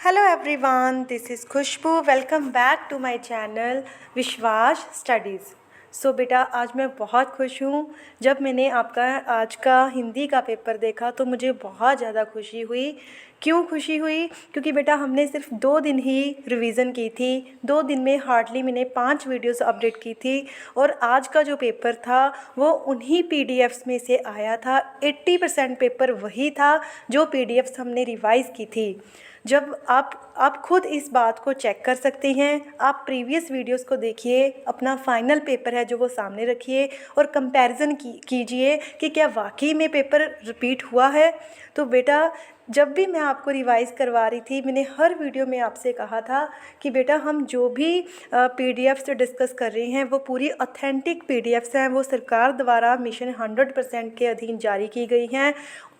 Hello everyone, this is Khushbu. Welcome back to my channel विश्वास studies. बेटा आज मैं बहुत खुश हूँ। जब मैंने आपका आज का हिंदी का पेपर देखा तो मुझे बहुत ज़्यादा खुशी हुई। क्यों खुशी हुई? क्योंकि बेटा हमने सिर्फ 2 दिन ही रिवीज़न की थी। 2 दिन में हार्डली मैंने 5 वीडियोस अपडेट की थी और आज का जो पेपर था वो उन्हीं पीडीएफ्स में से आया था। 80% पेपर वही था जो पीडीएफ्स हमने रिवाइज़ की थी। जब आप खुद इस बात को चेक कर सकते हैं। आप प्रीवियस वीडियोस को देखिए, अपना फाइनल पेपर है जो वो सामने रखिए और कंपैरिजन कीजिए कि क्या वाकई में पेपर रिपीट हुआ है। तो बेटा जब भी मैं आपको रिवाइज़ करवा रही थी, मैंने हर वीडियो में आपसे कहा था कि बेटा हम जो भी पीडीएफ्स डिस्कस कर रहे हैं वो पूरी ऑथेंटिक पीडीएफ्स हैं, वो सरकार द्वारा मिशन 100% के अधीन जारी की गई हैं।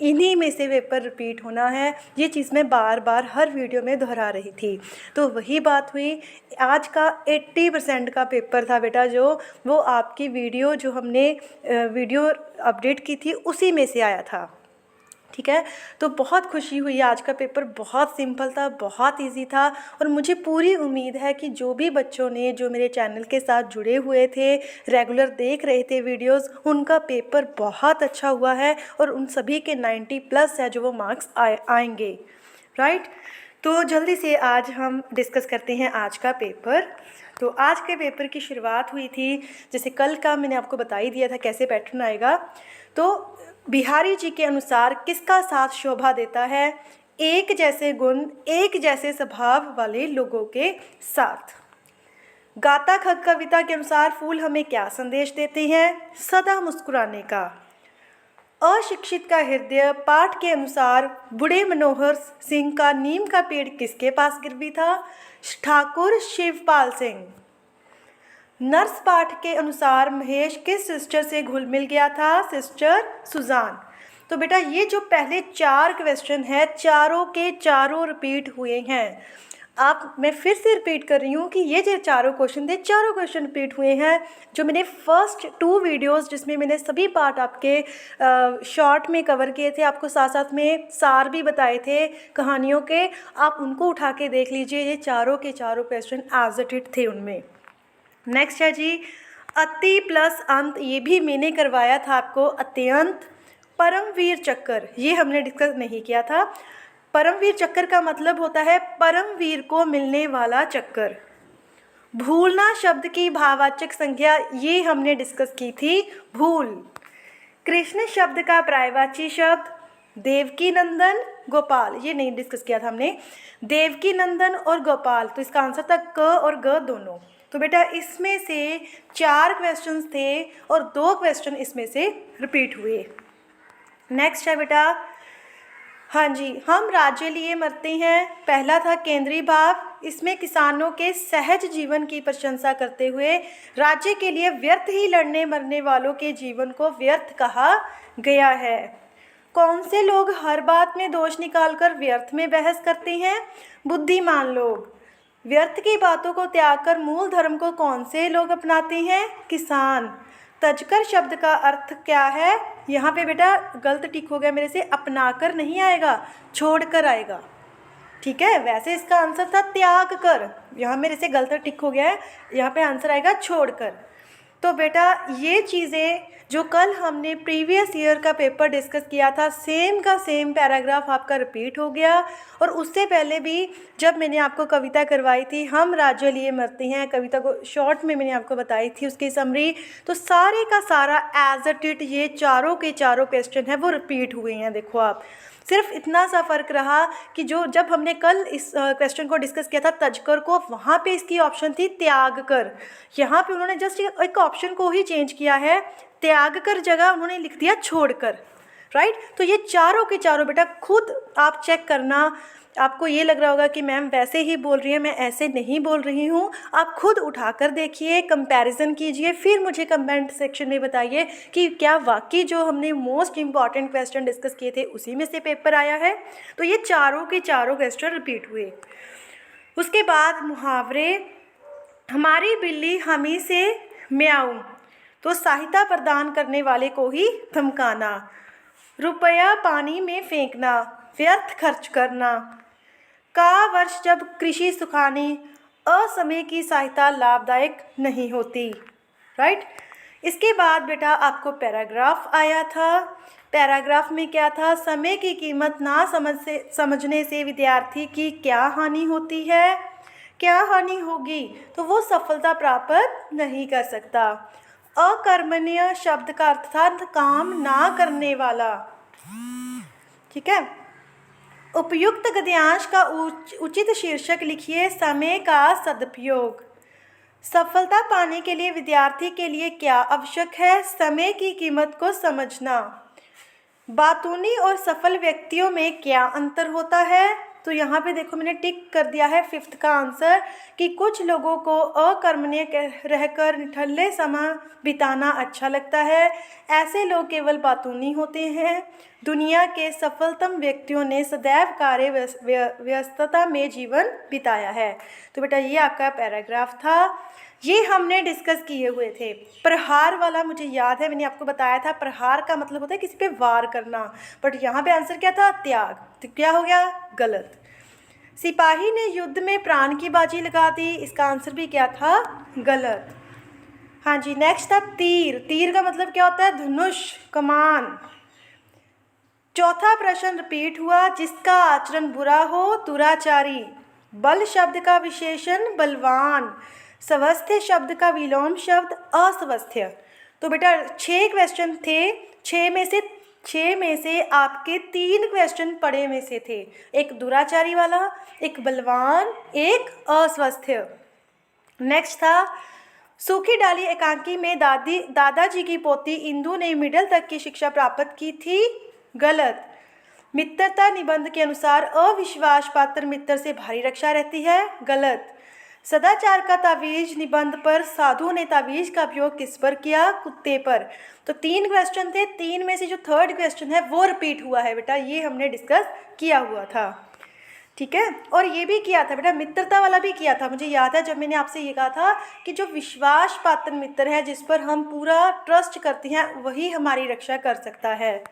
इन्हीं में से पेपर रिपीट होना है, ये चीज़ मैं बार बार हर वीडियो में दोहरा रही थी। तो वही बात हुई। आज का 80% का पेपर था बेटा, जो वो आपकी वीडियो जो हमने वीडियो अपडेट की थी उसी में से आया था। ठीक है, तो बहुत खुशी हुई। आज का पेपर बहुत सिंपल था, बहुत इजी था और मुझे पूरी उम्मीद है कि जो भी बच्चों ने जो मेरे चैनल के साथ जुड़े हुए थे, रेगुलर देख रहे थे वीडियोस, उनका पेपर बहुत अच्छा हुआ है और उन सभी के 90+ है जो वो मार्क्स आएंगे। राइट, तो जल्दी से आज हम डिस्कस करते हैं आज का पेपर। तो आज के पेपर की शुरुआत हुई थी, जैसे कल का मैंने आपको बता ही दिया था कैसे पैटर्न आएगा। तो बिहारी जी के अनुसार किसका साथ शोभा देता है? एक जैसे गुण, एक जैसे स्वभाव वाले लोगों के साथ। गाता खग कविता के अनुसार फूल हमें क्या संदेश देते हैं? सदा मुस्कुराने का। अशिक्षित का हृदय पाठ के अनुसार बूढ़े मनोहर सिंह का नीम का पेड़ किसके पास गिरवी था? ठाकुर शिवपाल सिंह। नर्स पाठ के अनुसार महेश किस सिस्टर से घुल मिल गया था? सिस्टर सुजान। तो बेटा ये जो पहले 4 क्वेश्चन है, चारों के चारों रिपीट हुए हैं। मैं फिर से रिपीट कर रही हूँ कि ये जो चारों क्वेश्चन थे, चारों क्वेश्चन रिपीट हुए हैं। जो मैंने फर्स्ट 2 वीडियोस जिसमें मैंने सभी पार्ट आपके शॉर्ट में कवर किए थे, आपको साथ साथ में सार भी बताए थे कहानियों के, आप उनको उठा के देख लीजिए। ये चारों के चारों क्वेश्चन एज इट इट थे उनमें। नेक्स्ट है जी अति प्लस अंत, ये भी मैंने करवाया था आपको। अत्यंत। परमवीर चक्कर, ये हमने डिस्कस नहीं किया था। परमवीर चक्कर का मतलब होता है परमवीर को मिलने वाला चक्कर। भूलना शब्द की भाववाचक संख्या, ये हमने डिस्कस की थी, भूल। कृष्ण शब्द का पर्यायवाची शब्द देवकी नंदन, गोपाल, ये नहीं डिस्कस किया था हमने। देवकी नंदन और गोपाल, तो इसका आंसर था क और ग दोनों। तो बेटा इसमें से 4 क्वेश्चंस थे और 2 क्वेश्चन इसमें से रिपीट हुए। नेक्स्ट है बेटा, हाँ जी, हम राज्य लिए मरते हैं, पहला था केंद्रीय भाव। इसमें किसानों के सहज जीवन की प्रशंसा करते हुए राज्य के लिए व्यर्थ ही लड़ने मरने वालों के जीवन को व्यर्थ कहा गया है। कौन से लोग हर बात में दोष निकालकर व्यर्थ में बहस करते हैं? बुद्धिमान लोग। व्यर्थ की बातों को त्याग कर मूल धर्म को कौन से लोग अपनाते हैं? किसान। तजकर शब्द का अर्थ क्या है? यहाँ पे बेटा गलत टिक हो गया मेरे से, अपनाकर नहीं आएगा, छोड़कर आएगा। ठीक है, वैसे इसका आंसर था त्याग कर, यहाँ मेरे से गलत टिक हो गया है, यहाँ पे आंसर आएगा छोड़कर। तो बेटा ये चीज़ें जो कल हमने प्रीवियस ईयर का पेपर डिस्कस किया था, सेम का सेम पैराग्राफ आपका रिपीट हो गया। और उससे पहले भी जब मैंने आपको कविता करवाई थी, हम राज्य लिए मरते हैं, कविता को शॉर्ट में मैंने आपको बताई थी उसकी समरी, तो सारे का सारा एज इट इट ये चारों के चारों क्वेश्चन है वो रिपीट हुए हैं। देखो आप, सिर्फ इतना सा फ़र्क रहा कि जब हमने कल इस क्वेश्चन को डिस्कस किया था तजकर को, वहाँ पे इसकी ऑप्शन थी त्याग कर। यहाँ पे उन्होंने जस्ट एक ऑप्शन को ही चेंज किया है, त्याग कर जगह उन्होंने लिख दिया छोड़ कर। राइट, तो ये चारों के चारों बेटा खुद आप चेक करना। आपको ये लग रहा होगा कि मैम वैसे ही बोल रही है, मैं ऐसे नहीं बोल रही हूँ। आप खुद उठाकर देखिए, कंपैरिजन कीजिए, फिर मुझे कमेंट सेक्शन में बताइए कि क्या वाकई जो हमने मोस्ट इम्पॉर्टेंट क्वेश्चन डिस्कस किए थे उसी में से पेपर आया है। तो ये चारों के चारों क्वेश्चन रिपीट हुए। उसके बाद मुहावरे, हमारी बिल्ली हमी से म्याऊं, तो सहायता प्रदान करने वाले को ही धमकाना। रुपया पानी में फेंकना, व्यर्थ खर्च करना। का वर्ष जब कृषि सुखानी असमय की सहायता लाभदायक नहीं होती। राइट। इसके बाद बेटा आपको पैराग्राफ आया था। पैराग्राफ में क्या था, समय की कीमत ना समझने से विद्यार्थी की क्या हानि होती है, क्या हानि होगी, तो वो सफलता प्राप्त नहीं कर सकता। अकर्मण्य शब्द का अर्थ था काम ना करने वाला। ठीक है। उपयुक्त गद्यांश का उचित शीर्षक लिखिए, समय का सदुपयोग। सफलता पाने के लिए विद्यार्थी के लिए क्या आवश्यक है, समय की कीमत को समझना। बातूनी और सफल व्यक्तियों में क्या अंतर होता है, तो यहाँ पे देखो मैंने टिक कर दिया है 5th का आंसर कि कुछ लोगों को अकर्मण्य रहकर निठल्ले समय बिताना अच्छा लगता है, ऐसे लोग केवल बातूनी होते हैं। दुनिया के सफलतम व्यक्तियों ने सदैव कार्य व्यस्तता में जीवन बिताया है। तो बेटा ये आपका पैराग्राफ था, ये हमने डिस्कस किए हुए थे। प्रहार वाला मुझे याद है, मैंने आपको बताया था प्रहार का मतलब होता है किसी पे वार करना, बट यहाँ पे आंसर क्या था, त्याग। तो क्या हो गया, गलत। सिपाही ने युद्ध में प्राण की बाजी लगा दी, इसका आंसर भी क्या था, गलत। हाँ जी, नेक्स्ट था तीर। तीर का मतलब क्या होता है, धनुष, कमान। चौथा प्रश्न रिपीट हुआ, जिसका आचरण बुरा हो दुराचारी। बल शब्द का विशेषण बलवान। स्वस्थ्य शब्द का विलोम शब्द अस्वस्थ्य। तो बेटा 6 क्वेश्चन थे, 6 में से आपके 3 क्वेश्चन पढ़े में से थे, एक दुराचारी वाला, एक बलवान, एक अस्वस्थ्य। नेक्स्ट था सूखी डाली एकांकी में दादाजी की पोती इंदु ने मिडिल तक की शिक्षा प्राप्त की थी, गलत। मित्रता निबंध के अनुसार अविश्वास पात्र मित्र से भारी रक्षा रहती है, गलत। सदाचार का तावीज निबंध पर साधु ने तावीज का उपयोग किस पर किया, कुत्ते पर। तो 3 क्वेश्चन थे, 3 में से जो 3rd क्वेश्चन है वो रिपीट हुआ है बेटा, ये हमने डिस्कस किया हुआ था। ठीक है। और ये भी किया था बेटा, मित्रता वाला भी किया था, मुझे याद है जब मैंने आपसे ये कहा था कि जो विश्वास पात्र मित्र है, जिस पर हम पूरा ट्रस्ट करते हैं, वही हमारी रक्षा कर सकता है।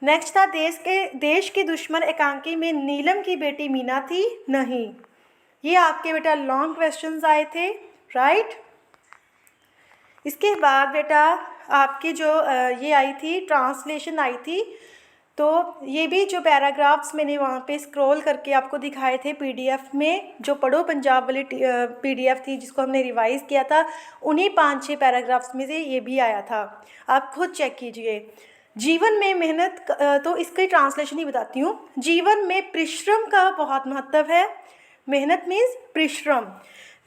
नेक्स्ट था देश के दुश्मन एकांकी में नीलम की बेटी मीना थी, नहीं। ये आपके बेटा लॉन्ग क्वेश्चंस आए थे, राइट। इसके बाद बेटा आपकी जो ये आई थी ट्रांसलेशन आई थी, तो ये भी जो पैराग्राफ्स मैंने वहाँ पे स्क्रॉल करके आपको दिखाए थे पीडीएफ में, जो पढ़ो पंजाब वाली पीडीएफ थी जिसको हमने रिवाइज़ किया था, उन्हीं 5-6 पैराग्राफ्स में से ये भी आया था, आप खुद चेक कीजिए। जीवन में मेहनत, तो इसकी ट्रांसलेशन ही बताती हूँ। जीवन में परिश्रम का बहुत महत्व है। मेहनत मीन्स परिश्रम।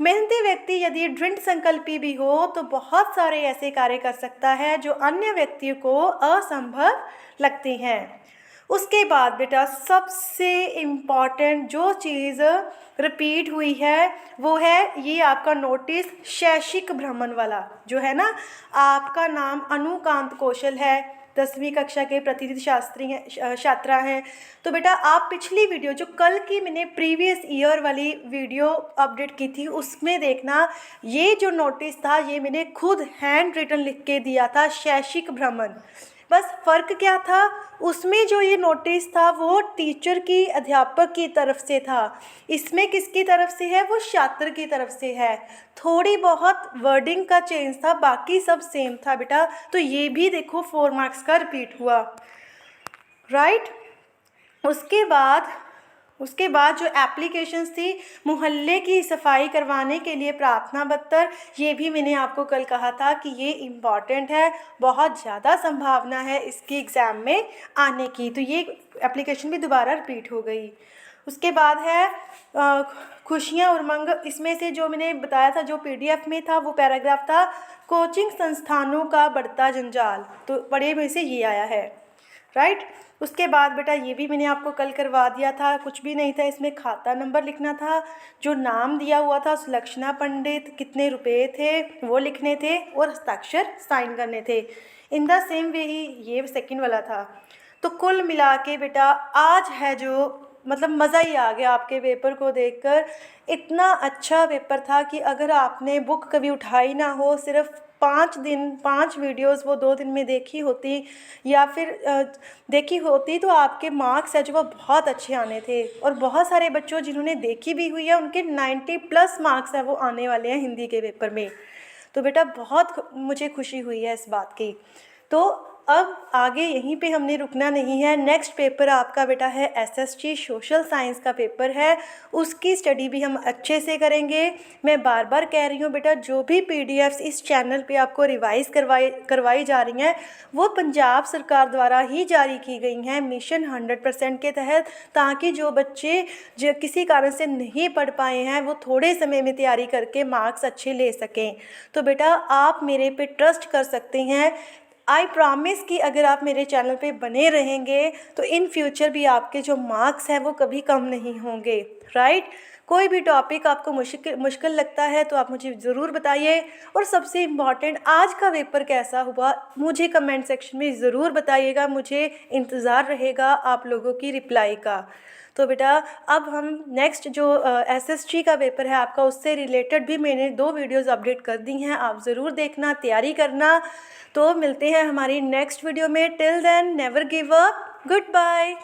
मेहनती व्यक्ति यदि दृढ़ संकल्पी भी हो तो बहुत सारे ऐसे कार्य कर सकता है जो अन्य व्यक्तियों को असंभव लगते हैं। उसके बाद बेटा सबसे इम्पॉर्टेंट जो चीज़ रिपीट हुई है वो है ये आपका नोटिस, शैक्षिक भ्रमण वाला जो है ना। आपका नाम अनुकांत कौशल है, 10वीं कक्षा के प्रतिनिधि शास्त्री हैं, छात्रा हैं। तो बेटा आप पिछली वीडियो जो कल की मैंने प्रीवियस ईयर वाली वीडियो अपडेट की थी उसमें देखना, ये जो नोटिस था ये मैंने खुद हैंड रिटन लिख के दिया था, शैक्षिक भ्रमण। बस फ़र्क क्या था, उसमें जो ये नोटिस था वो टीचर की, अध्यापक की तरफ से था, इसमें किसकी तरफ से है, वो छात्र की तरफ से है। थोड़ी बहुत वर्डिंग का चेंज था, बाकी सब सेम था बेटा। तो ये भी देखो 4 मार्क्स का रिपीट हुआ, राइट। उसके बाद जो एप्लीकेशंस थी, मोहल्ले की सफाई करवाने के लिए प्रार्थना पत्र, ये भी मैंने आपको कल कहा था कि ये इम्पॉर्टेंट है, बहुत ज़्यादा संभावना है इसकी एग्ज़ाम में आने की। तो ये एप्लीकेशन भी दोबारा रिपीट हो गई। उसके बाद है खुशियाँ और उमंग, इसमें से जो मैंने बताया था जो पीडीएफ में था वो पैराग्राफ था कोचिंग संस्थानों का बढ़ता जंजाल, तो बड़े में से ये आया है, राइट। उसके बाद बेटा ये भी मैंने आपको कल करवा दिया था, कुछ भी नहीं था इसमें, खाता नंबर लिखना था, जो नाम दिया हुआ था सुलक्षणा पंडित, कितने रुपए थे वो लिखने थे और हस्ताक्षर साइन करने थे। इन द सेम वे ही ये सेकंड वाला था। तो कुल मिला के बेटा आज है जो मतलब मज़ा ही आ गया आपके पेपर को देखकर। इतना अच्छा पेपर था कि अगर आपने बुक कभी उठाई ना हो, सिर्फ 5 वीडियोस वो 2 दिन में देखी होती या फिर देखी होती तो आपके मार्क्स है जो वो बहुत अच्छे आने थे। और बहुत सारे बच्चों जिन्होंने देखी भी हुई है उनके 90+ मार्क्स है वो आने वाले हैं हिंदी के पेपर में। तो बेटा बहुत मुझे खुशी हुई है इस बात की। तो अब आगे यहीं पे हमने रुकना नहीं है। नेक्स्ट पेपर आपका बेटा है एसएसटी सोशल साइंस का पेपर है, उसकी स्टडी भी हम अच्छे से करेंगे। मैं बार बार कह रही हूँ बेटा, जो भी पीडीएफ्स इस चैनल पे आपको रिवाइज़ करवाई जा रही हैं वो पंजाब सरकार द्वारा ही जारी की गई हैं मिशन 100% के तहत, ताकि जो बच्चे जो किसी कारण से नहीं पढ़ पाए हैं वो थोड़े समय में तैयारी करके मार्क्स अच्छे ले सकें। तो बेटा आप मेरे पे ट्रस्ट कर सकते हैं। आई प्रॉमिस कि अगर आप मेरे चैनल पे बने रहेंगे तो इन फ्यूचर भी आपके जो मार्क्स हैं वो कभी कम नहीं होंगे, राइट। कोई भी टॉपिक आपको मुश्किल लगता है तो आप मुझे ज़रूर बताइए। और सबसे इम्पॉर्टेंट, आज का पेपर कैसा हुआ मुझे कमेंट सेक्शन में ज़रूर बताइएगा। मुझे इंतज़ार रहेगा आप लोगों की रिप्लाई का। तो बेटा अब हम नेक्स्ट जो एसएसटी का पेपर है आपका, उससे रिलेटेड भी मैंने 2 वीडियोज़ अपडेट कर दी हैं, आप ज़रूर देखना, तैयारी करना। तो मिलते हैं हमारी नेक्स्ट वीडियो में। Till then never give up, good bye.